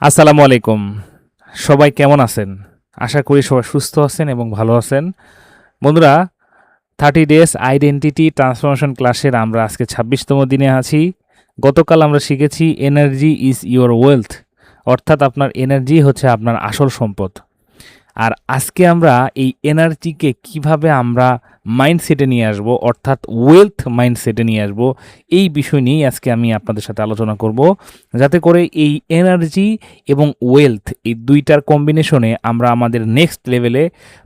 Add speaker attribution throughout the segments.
Speaker 1: আসসালামু আলাইকুম। সবাই কেমন আছেন? আশা করি সবাই সুস্থ আছেন এবং ভালো আছেন। বন্ধুরা, 30 ডেজ আইডেন্টিটি ট্রান্সফরমেশন ক্লাসের আমরা আজকে 26তম দিনে আছি। গতকাল আমরা শিখেছি এনার্জি ইজ ইওর ওয়েলথ, অর্থাৎ আপনার এনার্জি হচ্ছে আপনার আসল সম্পদ। আর আজকে আমরা এই এনার্জিকে কিভাবে আমরা মাইন্ডসেটে নিয়ে আসব, অর্থাৎ ওয়েলথ মাইন্ডসেটে নিয়ে আসব, এই বিষয় নিয়েই আজকে আমি আপনাদের সাথে আলোচনা করব, যাতে করে এই এনার্জি এবং ওয়েলথ এই দুইটার কম্বিনেশনে আমরা আমাদের নেক্সট লেভেলে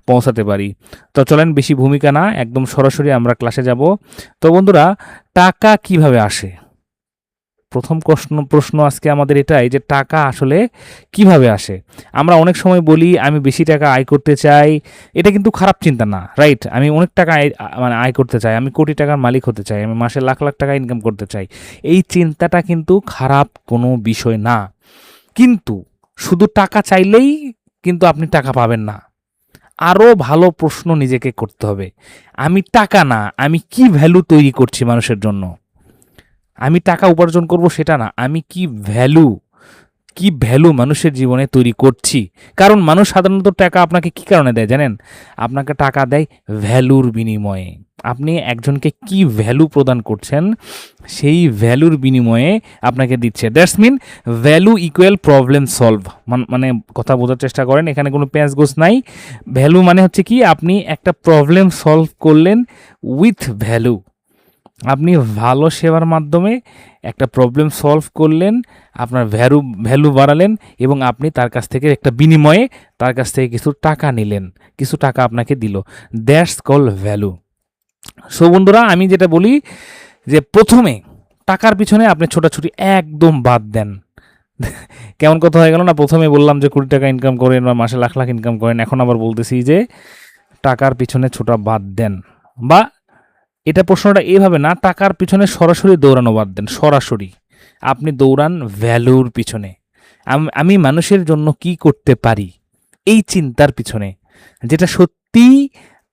Speaker 1: পৌঁছাতে পারি। তো চলেন বেশি ভূমিকা না, একদম সরাসরি আমরা ক্লাসে যাব। তো বন্ধুরা, টাকা কিভাবে আসে? প্রথম প্রশ্ন আজকে আমাদের এটাই যে টাকা আসলে কিভাবে আসে। আমরা অনেক সময় বলি আমি বেশি টাকা আয় করতে চাই, এটা কিন্তু খারাপ চিন্তা না, রাইট? আমি অনেক টাকা মানে আয় করতে চাই, আমি কোটি টাকার মালিক হতে চাই, আমি মাসে লাখ লাখ টাকা ইনকাম করতে চাই। এই চিন্তাটা কিন্তু খারাপ কোনো বিষয় না, কিন্তু শুধু টাকা চাইলেই কিন্তু আপনি টাকা পাবেন না। আরও ভালো প্রশ্ন নিজেকে করতে হবে। আমি টাকা না, আমি কি ভ্যালু তৈরি করছি মানুষের জন্য। আমি টাকা উপার্জন করব সেটা না, আমি কি ভ্যালু মানুষের জীবনে তৈরি করছি। কারণ মানুষ সাধারণত টাকা আপনাকে কি কারণে দেয় জানেন? আপনাকে টাকা দেয় ভ্যালুর বিনিময়ে। আপনি একজনকে কি ভ্যালু প্রদান করছেন, সেই ভ্যালুর বিনিময়ে আপনাকে দিচ্ছে। That's mean value equal problem solve. মানে কথা বোঝার চেষ্টা করেন, এখানে কোনো প্যাঁচ গোছ নাই। ভ্যালু মানে হচ্ছে কি, আপনি একটা প্রবলেম সলভ করলেন উইথ ভ্যালু। আপনি ভালো সেবার মাধ্যমে একটা প্রবলেম সলভ করলেন, আপনার ভ্যালু বাড়ালেন, এবং আপনি তার কাছ থেকে একটা বিনিময়ে তার কাছ থেকে কিছু টাকা নিলেন, কিছু টাকা আপনাকে দিল। That's call value. সো বন্ধুরা, আমি যেটা বলি যে প্রথমে টাকার পিছনে আপনি ছোটাছুটি একদম বাদ দেন। কেমন কথা হয়ে গেল না? প্রথমে বললাম যে কোটি টাকা ইনকাম করেন বা মাসে লাখ লাখ ইনকাম করেন, এখন আবার বলতেছি যে টাকার পিছনে ছোটা বাদ দেন। বা এটা প্রশ্নটা এইভাবে না, টাকার পিছনে সরাসরি দৌড়ানো বাদ দেন। সরাসরি আপনি দৌড়ান ভ্যালুর পিছনে। আমি মানুষের জন্য কি করতে পারি, এই চিন্তার পিছনে, যেটা সত্যিই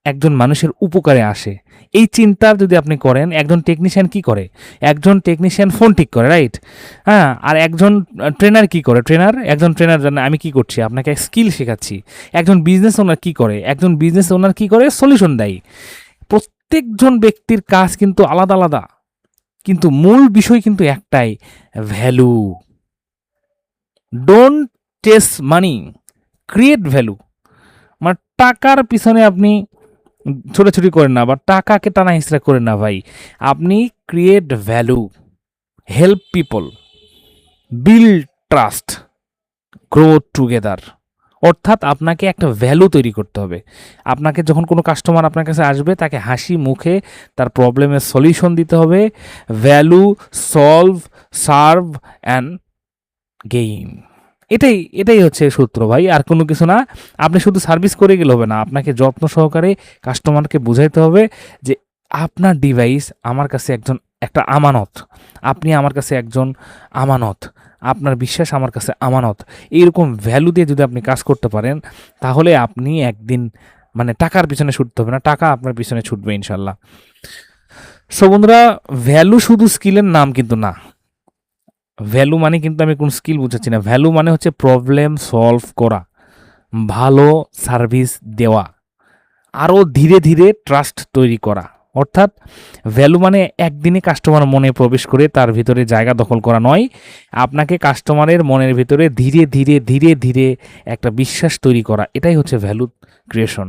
Speaker 1: একজন মানুষের উপকারে আসে। এই চিন্তার যদি আপনি করেন, একজন টেকনিশিয়ান কি করে? একজন টেকনিশিয়ান ফোন ঠিক করে, রাইট? হ্যাঁ, আর একজন ট্রেনার কি করে? একজন ট্রেনার জানে আমি কি করছি, আপনাকে স্কিল শেখাচ্ছি। একজন বিজনেস ওনার কি করে? একজন বিজনেস ওনার কি করে? সলিউশন দেয়। প্রত্যেকজন ব্যক্তির কাজ কিন্তু আলাদা আলাদা, কিন্তু মূল বিষয় কিন্তু একটাই, value. Don't chess money, create value. মানে টাকার পিছনে আপনি ছোটাছুটি করেন না, বা টাকাকে টানা হিসেবে করেন না ভাই। আপনি create value, help people, build trust, grow together. অর্থাৎ আপনাকে একটা ভ্যালু তৈরি করতে হবে। আপনাকে যখন কোনো কাস্টমার আপনার কাছে আসবে, তাকে হাসি মুখে তার প্রবলেমের সলিউশন দিতে হবে। Value, solve, serve and gain. এটাই হচ্ছে সূত্র ভাই, আর কোনো কিছু না। আপনি শুধু সার্ভিস করে গেলে হবে না, আপনাকে যত্ন সহকারে কাস্টমারকে বুঝাইতে হবে যে আপনার ডিভাইস আমার কাছে একটা আমানত, আপনি আমার কাছে একজন আমানত, আপনার বিশ্বাস আমার কাছে আমানত। এইরকম ভ্যালু দিয়ে যদি আপনি কাজ করতে পারেন, তাহলে আপনি একদিন মানে টাকার পিছনে ছুটতে হবে না, টাকা আপনার পিছনে ছুটবে ইনশাল্লাহ। সো বন্ধুরা, ভ্যালু শুধু স্কিলের নাম কিন্তু না। ভ্যালু মানে কিন্তু আমি কোন স্কিল বুঝাচ্ছি না। ভ্যালু মানে হচ্ছে প্রবলেম সলভ করা, ভালো সার্ভিস দেওয়া, আরও ধীরে ধীরে ট্রাস্ট তৈরি করা। অর্থাৎ ভ্যালু মানে একদিনে কাস্টমার মনে প্রবেশ করে তার ভিতরে জায়গা দখল করা নয়। আপনাকে কাস্টমারের মনের ভিতরে ধীরে ধীরে ধীরে ধীরে একটা বিশ্বাস তৈরি করা, এটাই হচ্ছে ভ্যালু ক্রিয়েশন।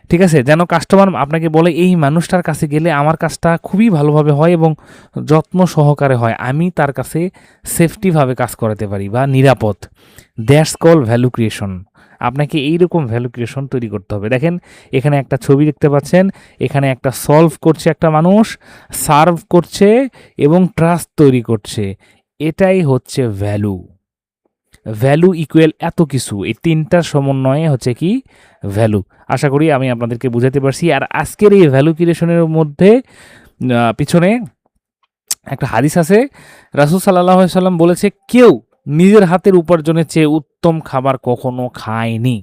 Speaker 1: ঠিক আছে? যেন কাস্টমার আপনাকে বলে এই মানুষটার কাছে গেলে আমার কাজটা খুবই ভালোভাবে হয় এবং যত্ন সহকারে হয়, আমি তার কাছে সেফটিভাবে কাজ করাতে পারি বা নিরাপদ। That's call value creation. আপনাকে এইরকম ভ্যালু ক্রিয়েশন তৈরি করতে হবে। দেখেন, এখানে একটা ছবি দেখতে পাচ্ছেন, এখানে একটা সলভ করছে একটা মানুষ, সার্ভ করছে এবং ট্রাস্ট তৈরি করছে। এটাই হচ্ছে ভ্যালু। ভ্যালু ইকুয়াল এত কিছু, এই তিনটার সমন্বয়ে হচ্ছে কি ভ্যালু। আশা করি আমি আপনাদেরকে বুঝাতে পারছি। আর আজকের এই ভ্যালু ক্রিয়েশনের মধ্যে পিছনে একটা হাদিস আছে। রাসূল সাল্লাল্লাহু আলাইহি সাল্লাম বলেছে, কেউ নিজের হাতের উপার্জনের চেয়ে উত্তম খাবার কখনো খায়নি।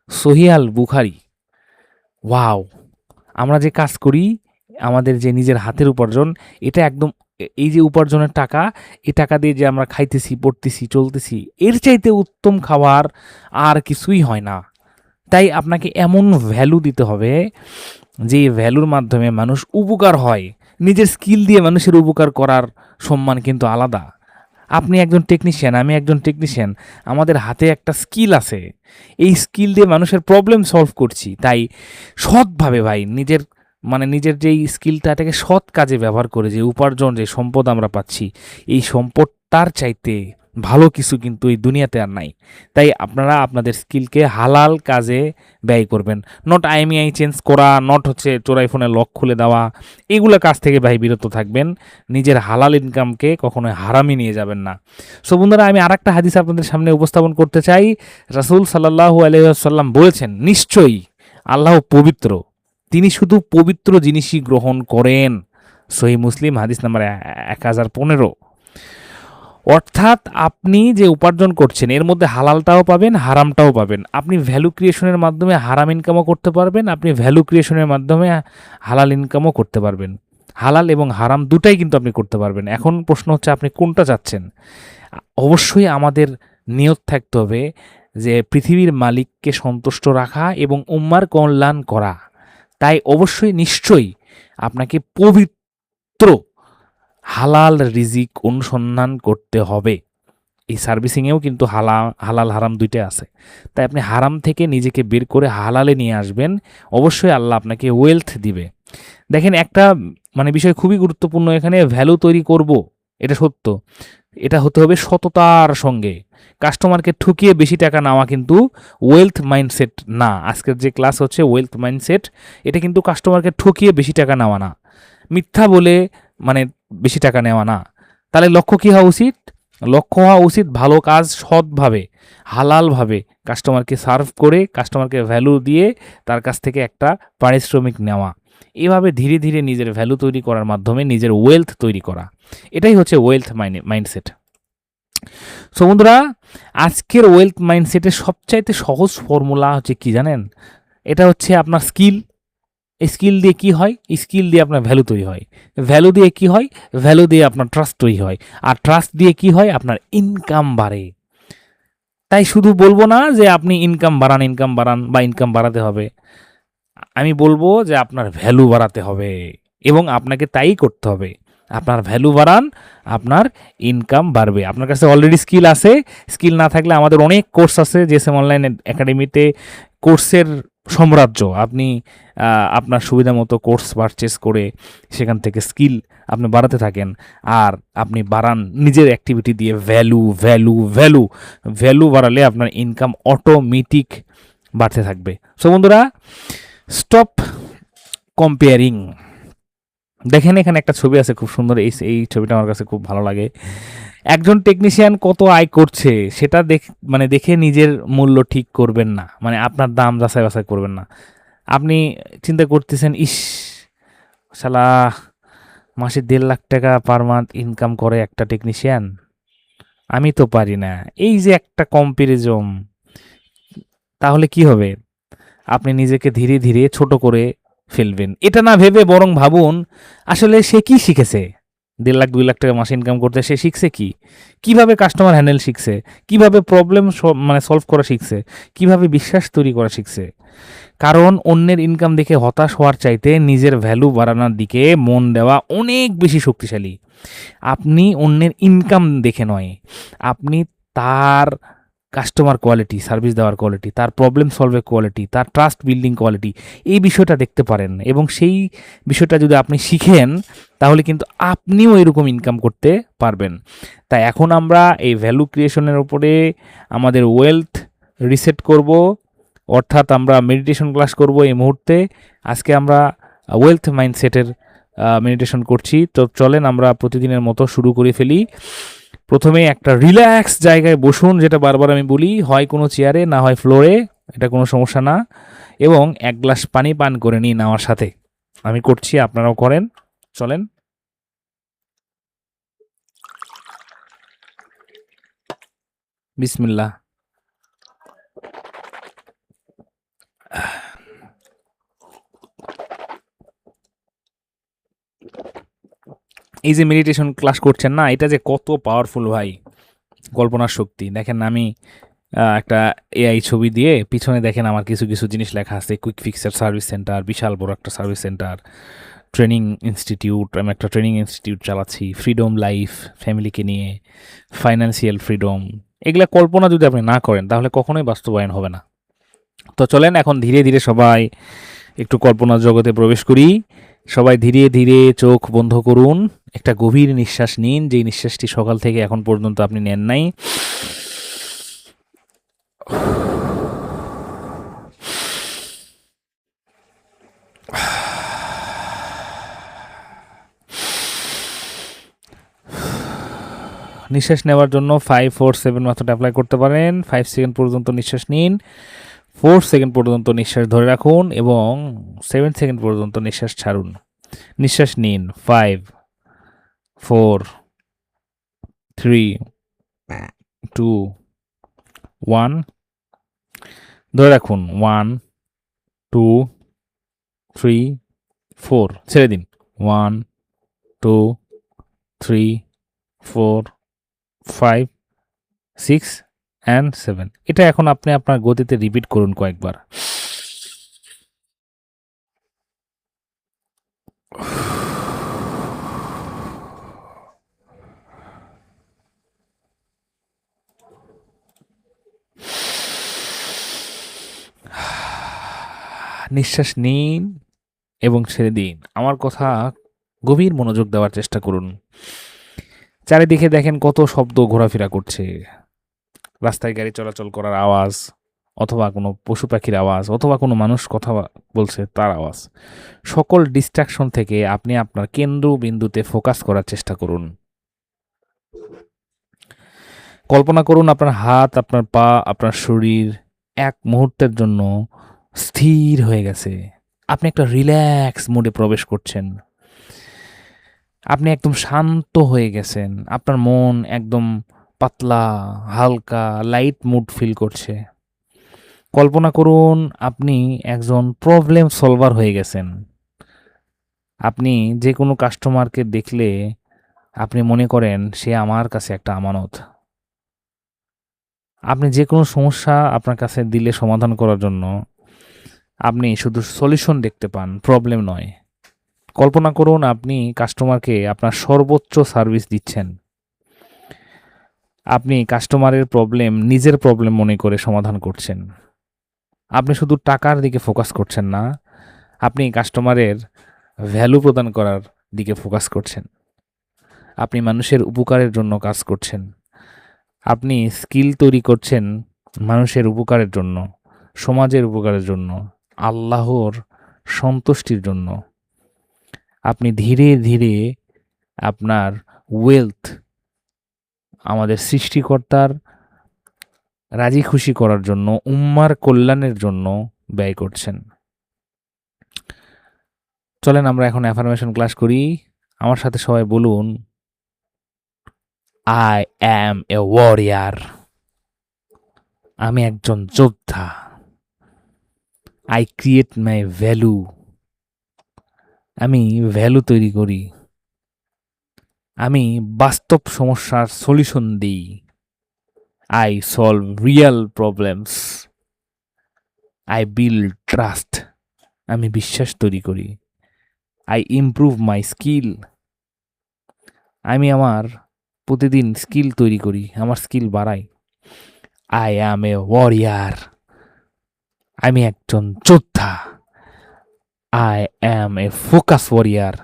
Speaker 1: সহিহ আল বুখারী। ওয়াও! আমরা যে কাজ করি, আমাদের যে নিজের হাতের উপার্জন, এটা একদম এই যে উপার্জনের টাকা, এই টাকা দিয়ে যে আমরা খাইতেছি, পড়তেছি, চলতেছি, এর চাইতে উত্তম খাবার আর কিছুই হয় না। তাই আপনাকে এমন ভ্যালু দিতে হবে যে ভ্যালুর মাধ্যমে মানুষ উপকার হয়। নিজের স্কিল দিয়ে মানুষের উপকার করার সম্মান কিন্তু আলাদা। আপনি একজন টেকনিশিয়ান, আমি একজন টেকনিশিয়ান, আমাদের হাতে একটা স্কিল আছে, এই স্কিল দিয়ে মানুষের প্রবলেম সলভ করছি। তাই সৎভাবে ভাই নিজের যেই স্কিলটা, এটাকে সৎ কাজে ব্যবহার করে যে উপার্জন, যে সম্পদ আমরা পাচ্ছি, এই সম্পদটার চাইতে ভালো কিছু কিন্তু এই দুনিয়াতে আর নাই। তাই আপনারা আপনাদের স্কিলকে হালাল কাজে ব্যয় করবেন। নট আইএমইআই চেঞ্জ করা, নট হচ্ছে চোরাই ফোনে লক খুলে দেওয়া, এগুলো কাজ থেকে ভাই বিরত থাকবেন। নিজের হালাল ইনকামকে কখনোই হারামি নিয়ে যাবেন না। সো বন্ধুরা, আমি আর একটা হাদিস আপনাদের সামনে উপস্থাপন করতে চাই। রাসূল সাল্লাল্লাহু আলাইহি ওয়াসাল্লাম বলেছেন, নিশ্চয়ই আল্লাহ পবিত্র, তিনি শুধু পবিত্র জিনিসই গ্রহণ করেন। সহিহ মুসলিম হাদিস নাম্বার 1015। অর্থাৎ আপনি যে উপার্জন করছেন এর মধ্যে হালালটাও পাবেন, হারামটাও পাবেন। আপনি ভ্যালু ক্রিয়েশনের মাধ্যমে হারাম ইনকামও করতে পারবেন, আপনি ভ্যালু ক্রিয়েশনের মাধ্যমে হালাল ইনকামও করতে পারবেন। হালাল এবং হারাম দুটাই কিন্তু আপনি করতে পারবেন। এখন প্রশ্ন হচ্ছে আপনি কোনটা চাচ্ছেন। অবশ্যই আমাদের নিয়ত থাকতে হবে যে পৃথিবীর মালিককে সন্তুষ্ট রাখা এবং উম্মার কল্যাণ করা। তাই অবশ্যই নিশ্চয়ই আপনাকে পবিত্র হালাল রিজিক অনুসন্ধান করতে হবে। এই সার্ভিসিংয়েও কিন্তু হালাল হারাম দুইটাই আছে। তাই আপনি হারাম থেকে নিজেকে বের করে হালালে নিয়ে আসবেন। অবশ্যই আল্লাহ আপনাকে ওয়েলথ দিবে। দেখেন, একটা বিষয় খুবই গুরুত্বপূর্ণ এখানে, ভ্যালু তৈরি করব, এটা সত্য, এটা হতে হবে সততার সঙ্গে। কাস্টমারকে ঠকিয়ে বেশি টাকা নেওয়া কিন্তু ওয়েলথ মাইন্ডসেট না। আজকের যে ক্লাস হচ্ছে ওয়েলথ মাইন্ডসেট, এটা কিন্তু কাস্টমারকে ঠকিয়ে বেশি টাকা নেওয়া না, মিথ্যা বলে বেশি টাকা নেওয়া না। তাহলে লক্ষ্য কী হওয়া উচিত? লক্ষ্য হওয়া উচিত ভালো কাজ, সৎভাবে, হালালভাবে কাস্টমারকে সার্ভ করে, কাস্টমারকে ভ্যালু দিয়ে তার কাছ থেকে একটা পারিশ্রমিক নেওয়া। এভাবে ধীরে ধীরে নিজের ভ্যালু তৈরি করার মাধ্যমে নিজের ওয়েলথ তৈরি করা, এটাই হচ্ছে ওয়েলথ মাইন্ডসেট। সো বন্ধুরা, আজকের ওয়েলথ মাইন্ডসেটের সবচাইতে সহজ ফর্মুলা হচ্ছে কি জানেন? এটা হচ্ছে আপনার স্কিল। স্কিল দিয়ে কি হয়? স্কিল দিয়ে আপনার ভ্যালু তৈরি হয়। ভ্যালু দিয়ে কি হয়? ভ্যালু দিয়ে আপনার ট্রাস্ট তৈরি হয়। আর ট্রাস্ট দিয়ে কি হয়? আপনার ইনকাম বাড়ে। তাই শুধু বলবো না যে আপনি ইনকাম বাড়ান বা ইনকাম বাড়াতে হবে। আমি বলবো যে আপনার ভ্যালু বাড়াতে হবে এবং আপনাকে তাই করতে হবে। আপনার ভ্যালু বাড়ান, আপনার ইনকাম বাড়বে। আপনার কাছে অলরেডি স্কিল আছে। স্কিল না থাকলে আমাদের অনেক কোর্স আছে জেএসএম অনলাইন একাডেমিতে, কোর্সের সাম্রাজ্য। আপনি আপনার সুবিধা মতো কোর্স পারচেস করে সেখান থেকে স্কিল আপনি বাড়াতে থাকেন। আর আপনি বাড়ান নিজের অ্যাক্টিভিটি দিয়ে ভ্যালু ভ্যালু ভ্যালু ভ্যালু বাড়ালে আপনার ইনকাম অটোমেটিক বাড়তে থাকবে। সো বন্ধুরা, স্টপ কম্পেয়ারিং। দেখেন, এখানে একটা ছবি আছে খুব সুন্দর, এই ছবিটা আমার কাছে খুব ভালো লাগে। একজন টেকনিশিয়ান কত আয় করছে সেটা দেখে নিজের মূল্য ঠিক করবেন না, আপনার দাম যাচাই বাছাই করবেন না। আপনি চিন্তা করতেছেন, ইস শালা মাসে 1.5 লাখ টাকা পার মান্থ ইনকাম করে একটা টেকনিশিয়ান, আমি তো পারি না। এই যে একটা কম্পারিজন, তাহলে কি হবে? আপনি নিজেকে ধীরে ধীরে ছোট করে ফেলবেন। এটা না ভেবে বরং ভাবুন, আসলে সে কি শিখেছে? 1.5 লাখ 2 লাখ টাকা মাসে ইনকাম করতে সে শিখছে কি? কিভাবে কাস্টমার হ্যান্ডেল শিখছে? কিভাবে প্রবলেম সলভ করা শিখছে? কিভাবে বিশ্বাস তৈরি করা শিখছে? কারণ অন্যের ইনকাম দেখে হতাশ হওয়ার চাইতে নিজের ভ্যালু বাড়ানোর দিকে মন দেওয়া অনেক বেশি শক্তিশালী। আপনি অন্যের ইনকাম দেখে নয়, আপনি তার কাস্টমার কোয়ালিটি, সার্ভিস দেওয়ার কোয়ালিটি, তার প্রবলেম সলভের কোয়ালিটি, তার ট্রাস্ট বিল্ডিং কোয়ালিটি, এই বিষয়টা দেখতে পারেন। এবং সেই বিষয়টা যদি আপনি শিখেন, তাহলে কিন্তু আপনিও এরকম ইনকাম করতে পারবেন। তাই এখন আমরা এই ভ্যালু ক্রিয়েশনের উপরে আমাদের ওয়েলথ রিসেট করব, অর্থাৎ আমরা মেডিটেশন ক্লাস করব এই মুহূর্তে। আজকে আমরা ওয়েলথ মাইন্ডসেটের মেডিটেশন করছি। তো চলেন আমরা প্রতিদিনের মতো শুরু করে ফেলি। প্রথমে একটা রিল্যাক্স জায়গায় বসুন, যেটা বারবার আমি বলি, হয় কোনো চেয়ারে না হয় ফ্লোরে, এটা কোনো সমস্যা না। এবং 1 গ্লাস পানি পান করে নিন আমার সাথে। আমি করছি, আপনারাও করেন। চলেন। বিসমিল্লাহ। এই যে মেডিটেশন ক্লাস করছেন না, এটা যে কত পাওয়ারফুল ভাই, কল্পনার শক্তি। দেখেন আমি একটা এআই ছবি দিয়ে পিছনে দেখেন আমার কিছু কিছু জিনিস লেখা আছে, কুইক ফিক্সের সার্ভিস সেন্টার, বিশাল বড় একটা সার্ভিস সেন্টার, ট্রেনিং ইনস্টিটিউট, আমি একটা ট্রেনিং ইনস্টিটিউট চালাচ্ছি, ফ্রিডম লাইফ, ফ্যামিলিকে নিয়ে, ফাইন্যান্সিয়াল ফ্রিডম। এগুলা কল্পনা যদি আপনি না করেন তাহলে কখনোই বাস্তবায়ন হবে না। তো চলেন এখন ধীরে ধীরে সবাই একটু কল্পনার জগতে প্রবেশ করি। সবাই ধীরে ধীরে চোখ বন্ধ করুন, একটা গভীর নিঃশ্বাস নিন, যেই নিঃশ্বাসটি সকাল থেকে এখন পর্যন্ত আপনি নেন নাই। নিঃশ্বাস নেওয়ার জন্য 5-4-7 মাত্রা অ্যাপ্লাই করতে পারেন। 5 সেকেন্ড পর্যন্ত নিঃশ্বাস নিন, 4 সেকেন্ড পর্যন্ত নিঃশ্বাস ধরে রাখুন এবং 7 সেকেন্ড পর্যন্ত নিঃশ্বাস ছাড়ুন। নিঃশ্বাস নিন 5, 4, 3, 2, 1, ধরে রাখুন 1, 2, 3, 4, ছেড়ে দিন 1, 2, 3, 4, 5, 6 and 7। এটা এখন আপনি আপনার গতিতে রিপিট করুন কয়েকবার। নিঃশ্বাস নিন এবং ছেড়ে দিন। আমার কথা গভীর মনোযোগ দেওয়ার চেষ্টা করুন। চারিদিকে দেখেন কত শব্দ ঘোরাফেরা করছে, রাস্তায় গাড়ি চলাচল করার আওয়াজ, অথবা কোনো পশু পাখির আওয়াজ, অথবা কোনো মানুষ কথা বলছে তার আওয়াজ। সকল ডিস্ট্রাকশন থেকে আপনি আপনার কেন্দ্রবিন্দুতে ফোকাস করার চেষ্টা করুন। কল্পনা করুন আপনার হাত, আপনার পা, আপনার শরীর এক মুহূর্তের জন্য স্থির হয়ে গেছে। আপনি একটা রিল্যাক্স মোডে প্রবেশ করছেন। আপনি একদম শান্ত হয়ে গেছেন। আপনার মন একদম পাতলা, হালকা, লাইট মুড ফিল করছে। কল্পনা করুন আপনি একজন প্রবলেম সলভার হয়ে গেছেন। আপনি যে কোনো কাস্টমারকে দেখলে আপনি মনে করেন সে আমার কাছে একটা আমানত। আপনি যে কোনো সমস্যা আপনার কাছে দিলে সমাধান করার জন্য আপনি শুধু সলিউশন দেখতে পান, প্রবলেম নয়। কল্পনা করুন আপনি কাস্টমারকে আপনার সর্বোচ্চ সার্ভিস দিচ্ছেন। আপনি কাস্টমারের প্রবলেম নিজের প্রবলেম মনে করে সমাধান করছেন। আপনি শুধু টাকার দিকে ফোকাস করছেন না, আপনি কাস্টমারের ভ্যালু প্রদান করার দিকে ফোকাস করছেন। আপনি মানুষের উপকারের জন্য কাজ করছেন। আপনি স্কিল তৈরি করছেন মানুষের উপকারের জন্য, সমাজের উপকারের জন্য, আল্লাহর সন্তুষ্টির জন্য। আপনি ধীরে ধীরে আপনার ওয়েলথ আমাদের সৃষ্টিকর্তার রাজি খুশি করার জন্য, উম্মার কল্যাণের জন্য ব্যয় করছেন। চলেন আমরা এখন অ্যাফার্মেশন ক্লাস করি। আমার সাথে সবাই বলুন, আই অ্যাম এ ওয়ারিয়ার। আমি একজন যোদ্ধা। I create my value. আমি ভ্যালু তৈরি করি। আমি বাস্তব সমস্যার সলিউশন দিই। I solve real problems. I build trust. আমি বিশ্বাস তৈরি করি। I improve my skill. আমি আমার প্রতিদিন স্কিল তৈরি করি, আমার স্কিল বাড়াই। I am A warrior. আমি একজন যোদ্ধা। I am A focus warrior.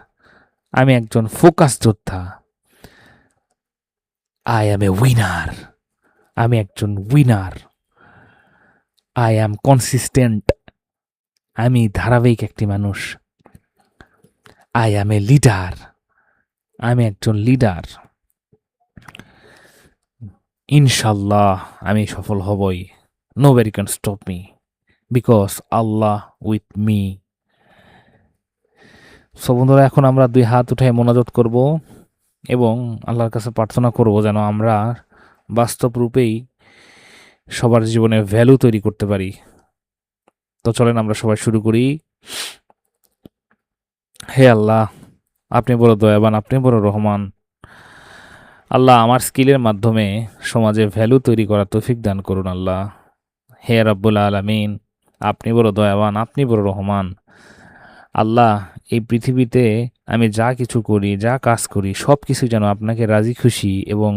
Speaker 1: আমি একজন ফোকাস যোদ্ধা। I am A winner. আমি একজন উইনার। I am consistent. আমি ধারাবাহিক একটি মানুষ। I am a leader. আমি একজন লিডার। ইনশাল্লাহ আমি সফল হবই। Nobody can stop me because Allah with me. So বন্ধুরা, এখন আমরা দুই হাত উঠে মোনাজাত করব এবং আল্লাহর কাছে প্রার্থনা করব যেন আমরা বাস্তব রূপেই সবার জীবনে ভ্যালু তৈরি করতে পারি। তো চলেন আমরা সবাই শুরু করি। হে আল্লাহ, আপনি বড় দয়াবান, আপনি বড় রহমান। আল্লাহ, আমার স্কিলের মাধ্যমে সমাজে ভ্যালু তৈরি করার তৌফিক দান করুন আল্লাহ। হে রাব্বুল আলামিন, আপনি বড় দয়াবান, আপনি বড় রহমান। আল্লাহ, এই পৃথিবীতে আমি যা কিছু করি, যা কাজ করি, সব কিছু যেন আপনাকে রাজি খুশি এবং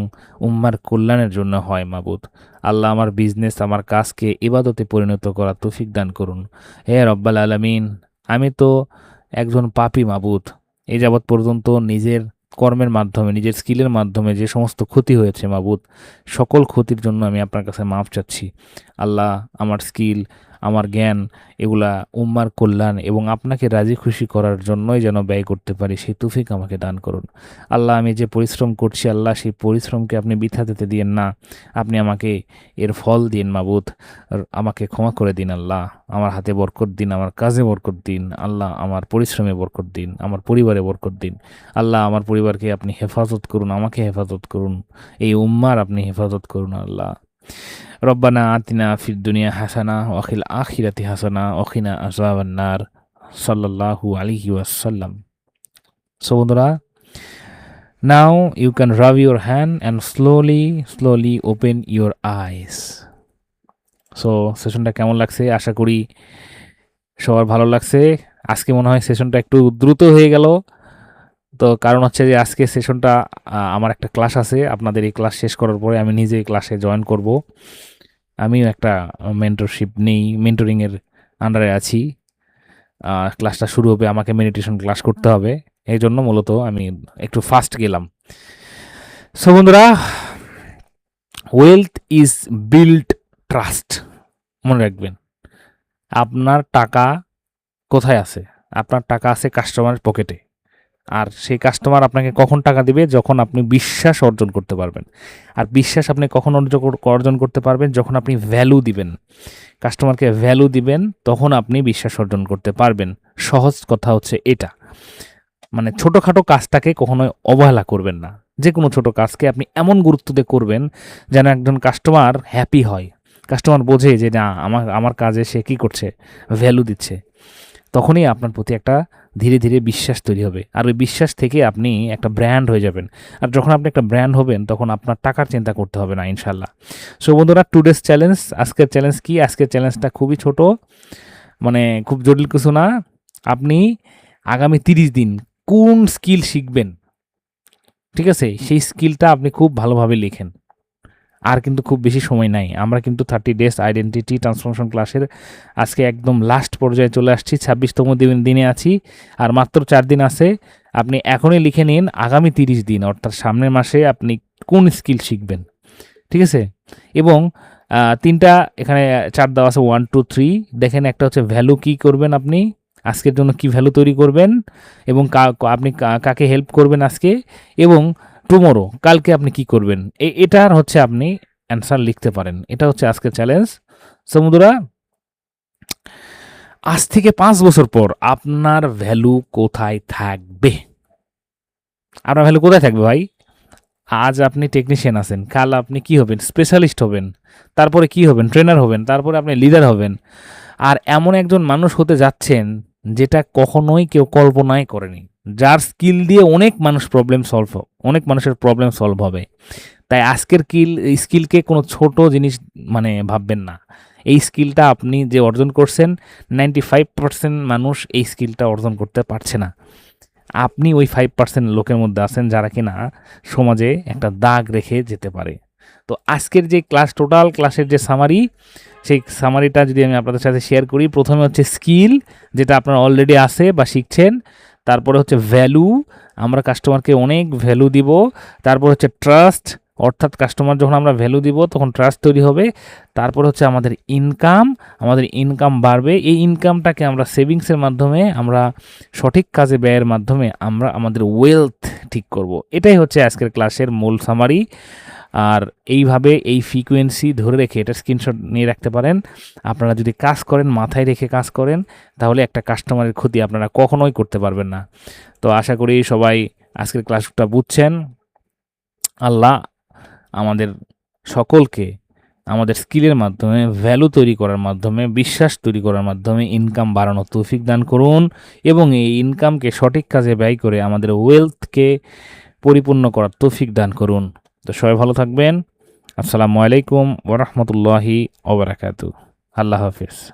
Speaker 1: উম্মার কল্যাণের জন্য হয় মাবুদ। আল্লাহ, আমার বিজনেস, আমার কাজকে ইবাদতে পরিণত করার তৌফিক দান করুন। হে রব্বাল আলামিন, আমি তো একজন পাপী মাবুদ। এই যাবৎ পর্যন্ত নিজের কর্মের মাধ্যমে, নিজের স্কিলের মাধ্যমে যে সমস্ত ক্ষতি হয়েছে মাবুদ, সকল ক্ষতির জন্য আমি আপনার কাছে মাফ চাচ্ছি। আল্লাহ, আমার স্কিল, আমার জ্ঞান, এগুলা উম্মার কল্যাণ এবং আপনাকে রাজি খুশি করার জন্যই যেন ব্যয় করতে পারি, সেই তৌফিক আমাকে দান করুন। আল্লাহ, আমি যে পরিশ্রম করছি আল্লাহ, সেই পরিশ্রমকে আপনি বৃথা যেতে দিয়েন না। আপনি আমাকে এর ফল দিন মাবুদ। আমাকে ক্ষমা করে দিন আল্লাহ। আমার হাতে বরকত দিন, আমার কাজে বরকত দিন আল্লাহ, আমার পরিশ্রমে বরকত দিন, আমার পরিবারে বরকত দিন আল্লাহ। আমার পরিবারকে আপনি হেফাজত করুন, আমাকে হেফাজত করুন, এই উম্মার আপনি হেফাজত করুন আল্লাহ। রব্বানা আতিনা ফিদ দুনিয়া হাসানা ওয়া ফিল আখিরাতি হাসানা ওয়া কিনা আযাবান নার। সাল্লাল্লাহু আলাইহি ওয়াসাল্লাম। সো বন্ধুরা, now you can rub your hand and slowly open your eyes. So সেশনটা কেমন লাগছে? আশা করি সবার ভালো লাগছে। আজকে মনে হয় সেশনটা একটু দ্রুত হয়ে গেল। তো কারণ হচ্ছে যে আজকে সেশনটা আমার একটা ক্লাস আছে। আপনাদের এই ক্লাস শেষ করার পরে আমি নিজে এই ক্লাসে জয়েন করব। আমিও একটা মেন্টরশিপ নেই, মেন্টরিংয়ের আন্ডারে আছি। ক্লাসটা শুরু হবে, আমাকে মেডিটেশন ক্লাস করতে হবে। এই জন্য মূলত আমি একটু ফাস্ট গেলাম। সো বন্ধুরা, ওয়েলথ ইজ বিল্ড ট্রাস্ট। মনে রাখবেন, আপনার টাকা কোথায় আছে? আপনার টাকা আছে কাস্টমারের পকেটে। আর সেই কাস্টমার আপনাকে কখন টাকা দিবে? যখন আপনি বিশ্বাস অর্জন করতে পারবেন। আর বিশ্বাস আপনি কখন অর্জন করতে পারবেন? যখন আপনি ভ্যালু দিবেন, কাস্টমারকে ভ্যালু দিবেন, তখন আপনি বিশ্বাস অর্জন করতে পারবেন। সহজ কথা হচ্ছে এটা। মানে ছোটোখাটো কাজটাকে কখনোই অবহেলা করবেন না। যে কোনো ছোটো কাজকে আপনি এমন গুরুত্ব দিয়ে করবেন যেন একজন কাস্টমার হ্যাপি হয়, কাস্টমার বোঝে যে না, আমার কাজে সে কী করছে, ভ্যালু দিচ্ছে। তখনই আপনার প্রতি একটা ধীরে ধীরে বিশ্বাস তৈরি হবে। আর ওই বিশ্বাস থেকে আপনি একটা ব্র্যান্ড হয়ে যাবেন। আর যখন আপনি একটা ব্র্যান্ড হবেন, তখন আপনার টাকার চিন্তা করতে হবে না ইনশাল্লাহ। সো বন্ধুরা, টুডেস চ্যালেঞ্জ, আজকের চ্যালেঞ্জ কি? আজকের চ্যালেঞ্জটা খুবই ছোট, মানে খুব জটিল কিছু না। আপনি আগামী 30 দিন কোন স্কিল শিখবেন, ঠিক আছে, সেই স্কিলটা আপনি খুব ভালোভাবে লিখেন। আর কিন্তু খুব বেশি সময় নাই। আমরা কিন্তু 30 ডেজ আইডেন্টিটি ট্রান্সফরমেশন ক্লাসের আজকে একদম লাস্ট পর্যায়ে চলে আসছি, 26তম দিনে আছি। আর মাত্র 4 দিন আছে। আপনি এখনই লিখে নিন আগামী 30 দিন, অর্থাৎ সামনের মাসে আপনি কোন স্কিল শিখবেন, ঠিক আছে। এবং তিনটা এখানে চার্ট দেওয়া আছে, 1 2 3। দেখেন, একটা হচ্ছে ভ্যালু, কী করবেন আপনি আজকের জন্য, কি ভ্যালু তৈরি করবেন এবং আপনি কাকে হেল্প করবেন আজকে, এবং টুমোরো, কালকে আপনি কি করবেন, এটার হচ্ছে আপনি অ্যান্সার লিখতে পারেন। এটা হচ্ছে আজকের চ্যালেঞ্জ। সমুদ্রা, আজ থেকে 5 বছর পর আপনার ভ্যালু কোথায় থাকবে? আপনার ভ্যালু কোথায় থাকবে ভাই? আজ আপনি টেকনিশিয়ান আছেন, কাল আপনি কি হবেন? স্পেশালিস্ট হবেন। তারপরে কি হবেন? ট্রেনার হবেন। তারপরে আপনি লিডার হবেন। আর এমন একজন মানুষ হতে যাচ্ছেন যেটা কখনোই কেউ কল্পনাই করেনি, যার স্কিল দিয়ে অনেক মানুষের প্রবলেম সলভ হবে। তাই আজকের স্কিলকে কোনো ছোট জিনিস মানে ভাববেন না। এই স্কিলটা আপনি যে অর্জন করছেন, 95% মানুষ এই স্কিলটা অর্জন করতে পারছে না। আপনি ওই 5% লোকের মধ্যে আছেন যারা কিনা সমাজে একটা দাগ রেখে যেতে পারে। তো আজকের যে টোটাল ক্লাসের যে সামারি, সেই সামারিটা যদি আমি আপনাদের সাথে শেয়ার করি। প্রথমে হচ্ছে স্কিল, যেটা আপনার অলরেডি আছে বা শিখছেন। তারপরে হচ্ছে ভ্যালু, আমরা কাস্টমারকে অনেক ভ্যালু দিব। তারপর হচ্ছে ট্রাস্ট, অর্থাৎ কাস্টমার যখন আমরা ভ্যালু দিব তখন ট্রাস্ট তৈরি হবে। তারপর হচ্ছে আমাদের ইনকাম বাড়বে। এই ইনকামটাকে আমরা সেভিংসের মাধ্যমে, আমরা সঠিক কাজে ব্যয়ের মাধ্যমে আমরা আমাদের ওয়েলথ ঠিক করব। এটাই হচ্ছে আজকের ক্লাসের মূল সামারি। আর এইভাবে এই ফ্রিকোয়েন্সি ধরে রেখে এটা স্ক্রিনশট নিয়ে রাখতে পারেন। আপনারা যদি কাজ করেন, মাথায় রেখে কাজ করেন, তাহলে একটা কাস্টমারের ক্ষতি আপনারা কখনোই করতে পারবেন না। তো আশা করি সবাই আজকের ক্লাসটা বুঝছেন। আল্লাহ আমাদের সকলকে আমাদের স্কিলের মাধ্যমে, ভ্যালু তৈরি করার মাধ্যমে, বিশ্বাস তৈরি করার মাধ্যমে ইনকাম বাড়ানোর তৌফিক দান করুন এবং এই ইনকামকে সঠিক কাজে ব্যয় করে আমাদের ওয়েলথকে পরিপূর্ণ করার তৌফিক দান করুন। তো সবাই ভালো থাকবেন। আসসালামু আলাইকুম ওয়া রাহমাতুল্লাহি ওয়া বারাকাতুহু। আল্লাহ হাফেজ।